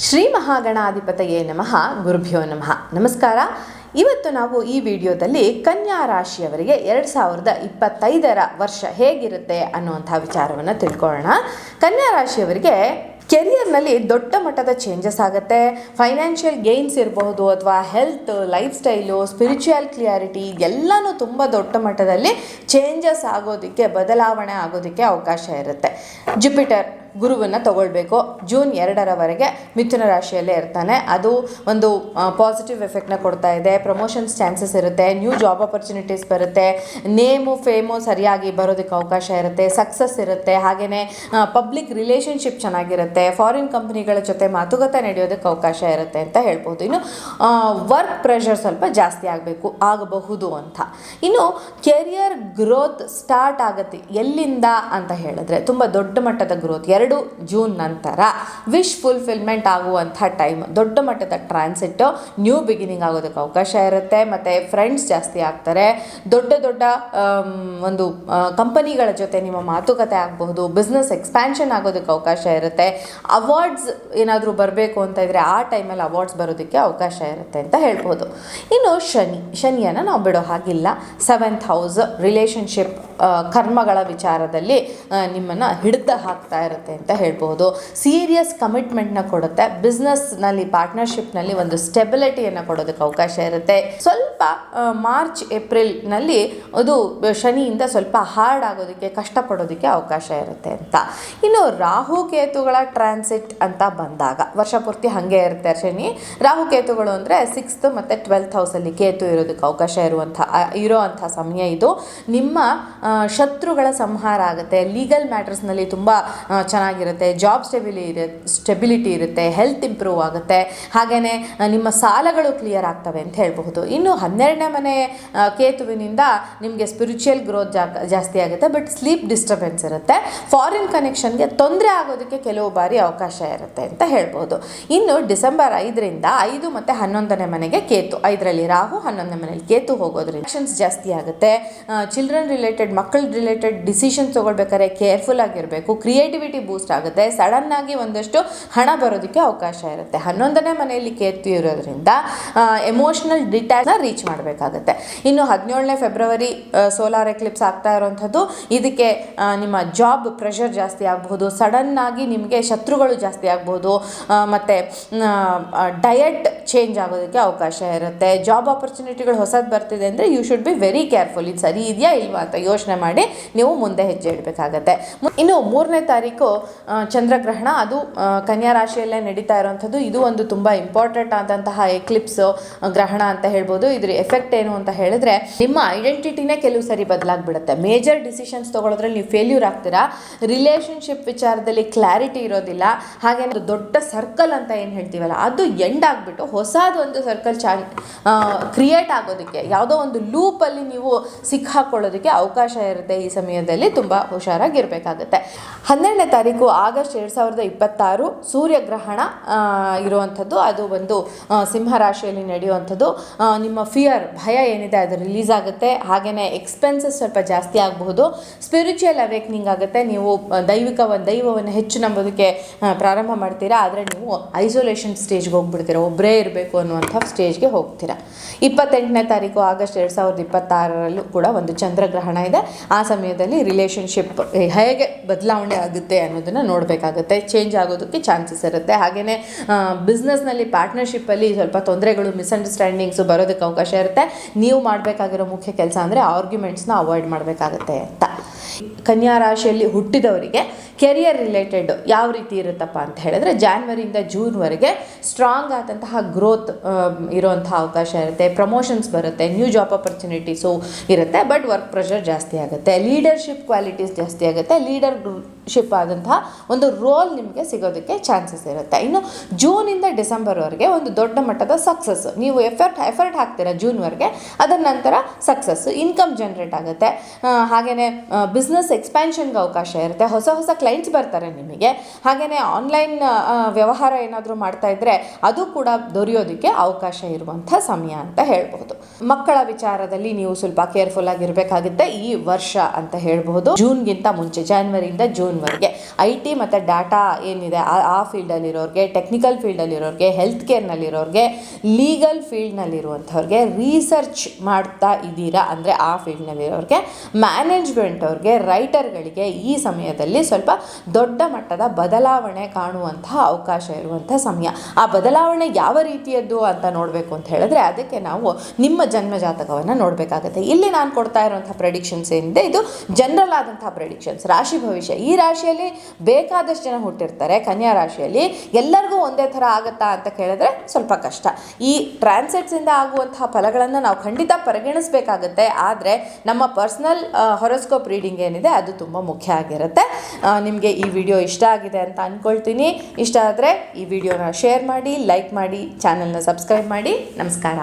ಶ್ರೀ ಮಹಾಗಣಾಧಿಪತಯೇ ನಮಃ. ಗುರುಭ್ಯೋ ನಮಃ. ನಮಸ್ಕಾರ. ಇವತ್ತು ನಾವು ಈ ವಿಡಿಯೋದಲ್ಲಿ ಕನ್ಯಾ ರಾಶಿಯವರಿಗೆ 2025ರ ವರ್ಷ ಹೇಗಿರುತ್ತೆ ಅನ್ನುವಂಥ ವಿಚಾರವನ್ನು ತಿಳ್ಕೊಳ್ಳೋಣ. ಕನ್ಯಾ ರಾಶಿಯವರಿಗೆ ಕೆರಿಯರ್ನಲ್ಲಿ ದೊಡ್ಡ ಮಟ್ಟದ ಚೇಂಜಸ್ ಆಗುತ್ತೆ. ಫೈನಾನ್ಷಿಯಲ್ ಗೇನ್ಸ್ ಇರಬಹುದು, ಅಥವಾ health, life style, spiritual clarity ಎಲ್ಲನೂ ತುಂಬ ದೊಡ್ಡ ಮಟ್ಟದಲ್ಲಿ ಚೇಂಜಸ್ ಆಗೋದಕ್ಕೆ, ಬದಲಾವಣೆ ಆಗೋದಕ್ಕೆ ಅವಕಾಶ ಇರುತ್ತೆ. ಜುಪಿಟರ್ ಗುರುವನ್ನು ತಗೊಳ್ಬೇಕು. ಜೂನ್ 2ರವರೆಗೆ ಮಿಥುನ ರಾಶಿಯಲ್ಲೇ ಇರ್ತಾನೆ. ಅದು ಒಂದು ಪಾಸಿಟಿವ್ ಎಫೆಕ್ಟ್ನ ಕೊಡ್ತಾ ಇದೆ. ಪ್ರಮೋಷನ್ಸ್ ಚಾನ್ಸಸ್ ಇರುತ್ತೆ, ನ್ಯೂ ಜಾಬ್ ಆಪರ್ಚುನಿಟೀಸ್ ಬರುತ್ತೆ, ನೇಮು ಫೇಮು ಸರಿಯಾಗಿ ಬರೋದಕ್ಕೆ ಅವಕಾಶ ಇರುತ್ತೆ, ಸಕ್ಸಸ್ ಇರುತ್ತೆ. ಹಾಗೆಯೇ ಪಬ್ಲಿಕ್ ರಿಲೇಷನ್ಶಿಪ್ ಚೆನ್ನಾಗಿರುತ್ತೆ, ಫಾರಿನ್ ಕಂಪ್ನಿಗಳ ಜೊತೆ ಮಾತುಕತೆ ನಡೆಯೋದಕ್ಕೆ ಅವಕಾಶ ಇರುತ್ತೆ ಅಂತ ಹೇಳ್ಬೋದು. ಇನ್ನು ವರ್ಕ್ ಪ್ರೆಷರ್ ಸ್ವಲ್ಪ ಜಾಸ್ತಿ ಆಗಬಹುದು ಅಂತ. ಇನ್ನು ಕೆರಿಯರ್ ಗ್ರೋತ್ ಸ್ಟಾರ್ಟ್ ಆಗುತ್ತೆ ಎಲ್ಲಿಂದ ಅಂತ ಹೇಳಿದ್ರೆ, ತುಂಬ ದೊಡ್ಡ ಮಟ್ಟದ ಗ್ರೋತ್ 2 ಜೂನ್ ನಂತರ ವಿಶ್ ಫುಲ್ಫಿಲ್ಮೆಂಟ್ ಆಗುವಂಥ ಟೈಮ್. ದೊಡ್ಡ ಮಟ್ಟದ ಟ್ರಾನ್ಸಿಟ್, ನ್ಯೂ ಬಿಗಿನಿಂಗ್ ಆಗೋದಕ್ಕೆ ಅವಕಾಶ ಇರುತ್ತೆ. ಮತ್ತು ಫ್ರೆಂಡ್ಸ್ ಜಾಸ್ತಿ ಆಗ್ತಾರೆ. ದೊಡ್ಡ ಒಂದು ಕಂಪನಿಗಳ ಜೊತೆ ನಿಮ್ಮ ಮಾತುಕತೆ ಆಗಬಹುದು. ಬಿಸ್ನೆಸ್ ಎಕ್ಸ್ಪ್ಯಾನ್ಷನ್ ಆಗೋದಕ್ಕೆ ಅವಕಾಶ ಇರುತ್ತೆ. ಅವಾರ್ಡ್ಸ್ ಏನಾದರೂ ಬರಬೇಕು ಅಂತ ಇದ್ದರೆ ಆ ಟೈಮಲ್ಲಿ ಅವಾರ್ಡ್ಸ್ ಬರೋದಕ್ಕೆ ಅವಕಾಶ ಇರುತ್ತೆ ಅಂತ ಹೇಳ್ಬೋದು. ಇನ್ನು ಶನಿಯನ್ನು ನಾವು ಬಿಡೋ ಹಾಗಿಲ್ಲ. 7th ಹೌಸ್ ರಿಲೇಷನ್ಶಿಪ್, ಕರ್ಮಗಳ ವಿಚಾರದಲ್ಲಿ ನಿಮ್ಮನ್ನು ಹಿಡಿದು ಹಾಕ್ತಾ ಇರುತ್ತೆ ಅಂತ ಹೇಳ್ಬೋದು. ಸೀರಿಯಸ್ ಕಮಿಟ್ಮೆಂಟ್ನ ಕೊಡುತ್ತೆ. ಬಿಸ್ನೆಸ್ನಲ್ಲಿ, ಪಾರ್ಟ್ನರ್ಶಿಪ್ನಲ್ಲಿ ಒಂದು ಸ್ಟೆಬಿಲಿಟಿಯನ್ನು ಕೊಡೋದಕ್ಕೆ ಅವಕಾಶ ಇರುತ್ತೆ. ಸ್ವಲ್ಪ ಮಾರ್ಚ್ ಏಪ್ರಿಲ್ನಲ್ಲಿ ಅದು ಶನಿಯಿಂದ ಸ್ವಲ್ಪ ಹಾರ್ಡ್ ಆಗೋದಕ್ಕೆ, ಕಷ್ಟಪಡೋದಕ್ಕೆ ಅವಕಾಶ ಇರುತ್ತೆ ಅಂತ. ಇನ್ನು ರಾಹು ಕೇತುಗಳ ಟ್ರಾನ್ಸಿಟ್ ಅಂತ ಬಂದಾಗ ವರ್ಷ ಪೂರ್ತಿ ಹಾಗೆ ಇರುತ್ತೆ ಶನಿ. ರಾಹು ಕೇತುಗಳು ಅಂದರೆ 6th ಮತ್ತು 12th ಹೌಸಲ್ಲಿ ಕೇತು ಇರೋದಕ್ಕೆ ಅವಕಾಶ ಇರೋವಂಥ ಸಮಯ ಇದು. ನಿಮ್ಮ ಶತ್ರುಗಳ ಸಂಹಾರ ಆಗುತ್ತೆ. ಲೀಗಲ್ ಮ್ಯಾಟರ್ಸ್ನಲ್ಲಿ ತುಂಬ ಚೆನ್ನಾಗಿರುತ್ತೆ. ಜಾಬ್ ಸ್ಟೆಬಿಲಿಟಿ ಇರುತ್ತೆ. ಹೆಲ್ತ್ ಇಂಪ್ರೂವ್ ಆಗುತ್ತೆ. ಹಾಗೆಯೇ ನಿಮ್ಮ ಸಾಲಗಳು ಕ್ಲಿಯರ್ ಆಗ್ತವೆ ಅಂತ ಹೇಳಬಹುದು. ಇನ್ನು 12ನೇ ಮನೆ ಕೇತುವಿನಿಂದ ನಿಮಗೆ ಸ್ಪಿರಿಚುವಲ್ ಗ್ರೋತ್ ಜಾಸ್ತಿ ಆಗುತ್ತೆ. ಬಟ್ ಸ್ಲೀಪ್ ಡಿಸ್ಟರ್ಬೆನ್ಸ್ ಇರುತ್ತೆ. ಫಾರಿನ್ ಕನೆಕ್ಷನ್ಗೆ ತೊಂದರೆ ಆಗೋದಕ್ಕೆ ಕೆಲವು ಬಾರಿ ಅವಕಾಶ ಇರುತ್ತೆ ಅಂತ ಹೇಳ್ಬೋದು. ಇನ್ನು ಡಿಸೆಂಬರ್ 5ರಿಂದ 5 ಮತ್ತು 11ನೇ ಮನೆಗೆ ಕೇತು, 5ರಲ್ಲಿ ರಾಹು, 11ನೇ ಮನೆಯಲ್ಲಿ ಕೇತು ಹೋಗೋದ್ರಿಂದ ಆಕ್ಷನ್ಸ್ ಜಾಸ್ತಿ ಆಗುತ್ತೆ. ಚಿಲ್ಡ್ರನ್ ರಿಲೇಟೆಡ್, ಮಕ್ಕಳ ರಿಲೇಟೆಡ್ ಡಿಸಿಷನ್ಸ್ ತೊಗೊಳ್ಬೇಕಾದ್ರೆ ಕೇರ್ಫುಲ್ ಆಗಿರಬೇಕು. ಕ್ರಿಯೇಟಿವಿಟಿ ಬೂಸ್ಟ್ ಆಗುತ್ತೆ. ಸಡನ್ ಆಗಿ ಒಂದಷ್ಟು ಹಣ ಬರೋದಕ್ಕೆ ಅವಕಾಶ ಇರುತ್ತೆ. 11ನೇ ಮನೆಯಲ್ಲಿ ಕೇತು ಇರೋದ್ರಿಂದ ಎಮೋಷನಲ್ ಡಿಟ್ಯಾಚ್ನ ರೀಚ್ ಮಾಡಬೇಕಾಗುತ್ತೆ. ಇನ್ನು 17ನೇ ಫೆಬ್ರವರಿ ಸೋಲಾರ್ ಎಕ್ಲಿಪ್ಸ್ ಆಗ್ತಾ ಇರೋವಂಥದ್ದು. ಇದಕ್ಕೆ ನಿಮ್ಮ ಜಾಬ್ ಪ್ರೆಷರ್ ಜಾಸ್ತಿ ಆಗಬಹುದು. ಸಡನ್ ಆಗಿ ನಿಮಗೆ ಶತ್ರುಗಳು ಜಾಸ್ತಿ ಆಗ್ಬೋದು. ಮತ್ತು ಡಯಟ್ ಚೇಂಜ್ ಆಗೋದಕ್ಕೆ ಅವಕಾಶ ಇರುತ್ತೆ. ಜಾಬ್ ಆಪರ್ಚುನಿಟಿಗಳು ಹೊಸದು ಬರ್ತಿದೆ ಅಂದರೆ you should be very careful. ಇದು ಸರಿ ಇದೆಯಾ ಇಲ್ವಾ ಅಂತ ಯೋಚನೆ ಮಾಡಿ ನೀವು ಮುಂದೆ ಹೆಜ್ಜೆ ಇಡಬೇಕಾಗತ್ತೆ. ಇನ್ನು 3ನೇ ತಾರೀಕು ಚಂದ್ರಗ್ರಹಣ, ಅದು ಕನ್ಯಾ ರಾಶಿಯಲ್ಲೇ ನಡೀತಾ ಇರೋವಂಥದ್ದು. ಇದು ಒಂದು ತುಂಬ ಇಂಪಾರ್ಟೆಂಟ್ ಆದಂತಹ ಎಕ್ಲಿಪ್ಸ್ ಗ್ರಹಣ ಅಂತ ಹೇಳ್ಬೋದು. ಇದ್ರ ಎಫೆಕ್ಟ್ ಏನು ಅಂತ ಹೇಳಿದ್ರೆ, ನಿಮ್ಮ ಐಡೆಂಟಿಟಿನೇ ಕೆಲವು ಸರಿ ಬದಲಾಗ್ಬಿಡುತ್ತೆ. ಮೇಜರ್ ಡಿಸಿಷನ್ಸ್ ತೊಗೊಳೋದ್ರಲ್ಲಿ ನೀವು ಫೇಲ್ಯೂರ್ ಆಗ್ತೀರಾ. ರಿಲೇಷನ್ಶಿಪ್ ವಿಚಾರದಲ್ಲಿ ಕ್ಲಾರಿಟಿ ಇರೋದಿಲ್ಲ. ಹಾಗೆ ದೊಡ್ಡ ಸರ್ಕಲ್ ಅಂತ ಏನು ಹೇಳ್ತೀವಲ್ಲ, ಅದು ಎಂಡ್ ಆಗಿಬಿಟ್ಟು ಹೊಸದೊಂದು ಸರ್ಕಲ್ ಕ್ರಿಯೇಟ್ ಆಗೋದಕ್ಕೆ, ಯಾವುದೋ ಒಂದು ಲೂಪಲ್ಲಿ ನೀವು ಸಿಕ್ಕಾಕೊಳ್ಳೋದಕ್ಕೆ ಅವಕಾಶ ಇರುತ್ತೆ. ಈ ಸಮಯದಲ್ಲಿ ತುಂಬ ಹುಷಾರಾಗಿರಬೇಕಾಗುತ್ತೆ. 12ನೇ ತಾರೀಕು ಆಗಸ್ಟ್ 2026 ಸೂರ್ಯಗ್ರಹಣ ಇರುವಂಥದ್ದು. ಅದು ಒಂದು ಸಿಂಹ ರಾಶಿಯಲ್ಲಿ ನಡೆಯುವಂಥದ್ದು. ನಿಮ್ಮ ಫಿಯರ್, ಭಯ ಏನಿದೆ ಅದು ರಿಲೀಸ್ ಆಗುತ್ತೆ. ಹಾಗೆಯೇ ಎಕ್ಸ್ಪೆನ್ಸಸ್ ಸ್ವಲ್ಪ ಜಾಸ್ತಿ ಆಗಬಹುದು. ಸ್ಪಿರಿಚುವಲ್ ಅವೇಕ್ನಿಂಗ್ ಆಗುತ್ತೆ. ನೀವು ದೈವವನ್ನು ಹೆಚ್ಚು ನಂಬೋದಕ್ಕೆ ಪ್ರಾರಂಭ ಮಾಡ್ತೀರಾ. ಆದರೆ ನೀವು ಐಸೋಲೇಷನ್ ಸ್ಟೇಜ್ಗೆ ಹೋಗ್ಬಿಡ್ತೀರಾ. ಒಬ್ಬರೇ ಇರಬೇಕು ಅನ್ನುವಂಥ ಸ್ಟೇಜ್ಗೆ ಹೋಗ್ತೀರಾ. 28ನೇ ತಾರೀಕು ಆಗಸ್ಟ್ 2026ರಲ್ಲೂ ಕೂಡ ಒಂದು ಚಂದ್ರಗ್ರಹಣ ಇದೆ. ಆ ಸಮಯದಲ್ಲಿ ರಿಲೇಷನ್ಶಿಪ್ ಹೇಗೆ ಬದಲಾವಣೆ ಆಗುತ್ತೆ ಅನ್ನೋದನ್ನು ನೋಡಬೇಕಾಗುತ್ತೆ. ಚೇಂಜ್ ಆಗೋದಕ್ಕೆ ಚಾನ್ಸಸ್ ಇರುತ್ತೆ. ಹಾಗೆಯೇ ಬಿಸ್ನೆಸ್ನಲ್ಲಿ, ಪಾರ್ಟ್ನರ್ಶಿಪ್ಪಲ್ಲಿ ಸ್ವಲ್ಪ ತೊಂದರೆಗಳು, ಮಿಸ್ಅಂಡರ್ಸ್ಟ್ಯಾಂಡಿಂಗ್ಸು ಬರೋದಕ್ಕೆ ಅವಕಾಶ ಇರುತ್ತೆ. ನೀವು ಮಾಡಬೇಕಾಗಿರೋ ಮುಖ್ಯ ಕೆಲಸ ಅಂದರೆ ಆರ್ಗ್ಯುಮೆಂಟ್ಸ್ನ ಅವಾಯ್ಡ್ ಮಾಡಬೇಕಾಗುತ್ತೆ ಅಂತ. ಕನ್ಯಾ ರಾಶಿಯಲ್ಲಿ ಹುಟ್ಟಿದವರಿಗೆ ಕೆರಿಯರ್ ರಿಲೇಟೆಡ್ ಯಾವ ರೀತಿ ಇರುತ್ತಪ್ಪ ಅಂತ ಹೇಳಿದ್ರೆ, ಜಾನ್ವರಿಯಿಂದ ಜೂನ್ವರೆಗೆ ಸ್ಟ್ರಾಂಗ್ ಆದಂತಹ ಗ್ರೋತ್ ಇರುವಂಥ ಅವಕಾಶ ಇರುತ್ತೆ. ಪ್ರಮೋಷನ್ಸ್ ಬರುತ್ತೆ, ನ್ಯೂ ಜಾಬ್ ಆಪರ್ಚುನಿಟೀಸು ಇರುತ್ತೆ. ಬಟ್ ವರ್ಕ್ ಪ್ರೆಷರ್ ಜಾಸ್ತಿ ಆಗುತ್ತೆ. ಲೀಡರ್ಶಿಪ್ ಕ್ವಾಲಿಟೀಸ್ ಜಾಸ್ತಿ ಆಗುತ್ತೆ. ಲೀಡರ್ಶಿಪ್ ಆದಂತಹ ಒಂದು ರೋಲ್ ನಿಮಗೆ ಸಿಗೋದಕ್ಕೆ ಚಾನ್ಸಸ್ ಇರುತ್ತೆ. ಇನ್ನು ಜೂನಿಂದ ಡಿಸೆಂಬರ್ವರೆಗೆ ಒಂದು ದೊಡ್ಡ ಮಟ್ಟದ ಸಕ್ಸಸ್, ನೀವು ಎಫರ್ಟ್ ಹಾಕ್ತೀರಾ ಜೂನ್ವರೆಗೆ, ಅದರ ನಂತರ ಸಕ್ಸಸ್, ಇನ್ಕಮ್ ಜನ್ರೇಟ್ ಆಗುತ್ತೆ. ಹಾಗೆಯೇ ಬಿಸ್ನೆಸ್ ಎಕ್ಸ್ಪ್ಯಾನ್ಷನ್ಗೆ ಅವಕಾಶ ಇರುತ್ತೆ. ಹೊಸ ಕ್ಲೈಂಟ್ಸ್ ಬರ್ತಾರೆ ನಿಮಗೆ. ಹಾಗೆಯೇ ಆನ್ಲೈನ್ ವ್ಯವಹಾರ ಏನಾದರೂ ಮಾಡ್ತಾ ಇದ್ದರೆ ಅದು ಕೂಡ ದೊರೆಯೋದಕ್ಕೆ ಅವಕಾಶ ಇರುವಂಥ ಸಮಯ ಅಂತ ಹೇಳ್ಬೋದು. ಮಕ್ಕಳ ವಿಚಾರದಲ್ಲಿ ನೀವು ಸ್ವಲ್ಪ ಕೇರ್ಫುಲ್ ಆಗಿರಬೇಕಾಗುತ್ತೆ ಈ ವರ್ಷ ಅಂತ ಹೇಳ್ಬೋದು. ಜೂನ್ಗಿಂತ ಮುಂಚೆ, ಜಾನ್ವರಿಯಿಂದ ಜೂನ್ ಜೂನ್ವರೆಗೆ IT ಮತ್ತು ಡಾಟಾ ಏನಿದೆ ಆ ಫೀಲ್ಡಲ್ಲಿರೋರಿಗೆ, ಟೆಕ್ನಿಕಲ್ ಫೀಲ್ಡಲ್ಲಿರೋರಿಗೆ, ಹೆಲ್ತ್ ಕೇರ್ನಲ್ಲಿರೋರಿಗೆ, ಲೀಗಲ್ ಫೀಲ್ಡ್ನಲ್ಲಿರುವಂಥವ್ರಿಗೆ, ರಿಸರ್ಚ್ ಮಾಡ್ತಾ ಇದ್ದೀರಾ ಅಂದರೆ ಆ ಫೀಲ್ಡ್ನಲ್ಲಿರೋರಿಗೆ, ಮ್ಯಾನೇಜ್ಮೆಂಟ್ ಅವ್ರಿಗೆ, ರೈಟರ್ಗಳಿಗೆ ಈ ಸಮಯದಲ್ಲಿ ಸ್ವಲ್ಪ ದೊಡ್ಡ ಮಟ್ಟದ ಬದಲಾವಣೆ ಕಾಣುವಂತಹ ಅವಕಾಶ ಇರುವಂಥ ಸಮಯ. ಆ ಬದಲಾವಣೆ ಯಾವ ರೀತಿಯದ್ದು ಅಂತ ನೋಡಬೇಕು ಅಂತ ಹೇಳಿದ್ರೆ ಅದಕ್ಕೆ ನಾವು ನಿಮ್ಮ ಜನ್ಮ ಜಾತಕವನ್ನು ನೋಡಬೇಕಾಗುತ್ತೆ. ಇಲ್ಲಿ ನಾನು ಕೊಡ್ತಾ ಇರುವಂಥ ಪ್ರೆಡಿಕ್ಷನ್ಸ್ ಏನಿದೆ ಇದು ಜನರಲ್ ಆದಂತಹ ಪ್ರೆಡಿಕ್ಷನ್ಸ್, ರಾಶಿ ಭವಿಷ್ಯ. ಈ ರಾಶಿಯಲ್ಲಿ ಬೇಕಾದಷ್ಟು ಜನ ಹುಟ್ಟಿರ್ತಾರೆ. ಕನ್ಯಾ ರಾಶಿಯಲ್ಲಿ ಎಲ್ಲರಿಗೂ ಒಂದೇ ಥರ ಆಗುತ್ತಾ ಅಂತ ಕೇಳಿದ್ರೆ ಸ್ವಲ್ಪ ಕಷ್ಟ. ಈ ಟ್ರಾನ್ಸಿಟ್ಸಿಂದ ಆಗುವಂತಹ ಫಲಗಳನ್ನು ನಾವು ಖಂಡಿತ ಪರಿಗಣಿಸಬೇಕಾಗುತ್ತೆ. ಆದರೆ ನಮ್ಮ ಪರ್ಸ್ನಲ್ ಹೊರಸ್ಕೋಪ್ ರೀಡಿಂಗ್ ಏನಿದೆ ಅದು ತುಂಬ ಮುಖ್ಯ ಆಗಿರುತ್ತೆ. ನಿಮಗೆ ಈ ವಿಡಿಯೋ ಇಷ್ಟ ಆಗಿದೆ ಅಂತ ಅಂದ್ಕೊಳ್ತೀನಿ. ಇಷ್ಟ ಆದರೆ ಈ ವಿಡಿಯೋನ ಶೇರ್ ಮಾಡಿ, ಲೈಕ್ ಮಾಡಿ, ಚಾನಲ್ನ ಸಬ್ಸ್ಕ್ರೈಬ್ ಮಾಡಿ. ನಮಸ್ಕಾರ.